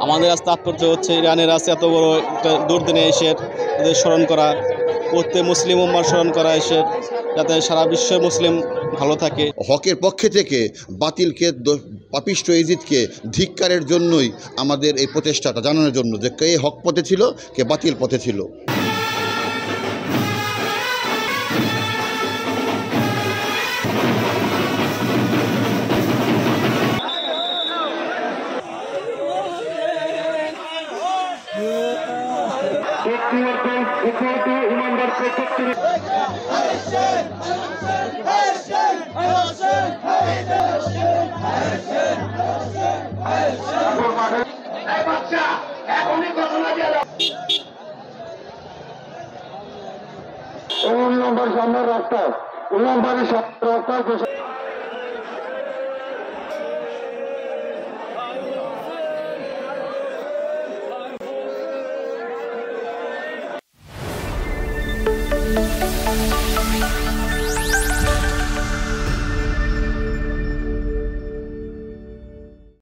আমাদের আজ তাৎপর্য হচ্ছে ইরানের আছে এত বড় একটা দুর্দিনে এসে এদের স্মরণ করা, প্রত্যেক মুসলিম উম্মার স্মরণ করা এসে, যাতে সারা বিশ্ব মুসলিম ভালো থাকে। হকের পক্ষে থেকে বাতিলকে, পাপিষ্ঠ ইজিদকে ধিক্কারের জন্যই আমাদের এই প্রচেষ্টাটা জানানোর জন্য যে কে হক পথে ছিল, কে বাতিল পথে ছিল। নম্বর সামনের রাস্তায়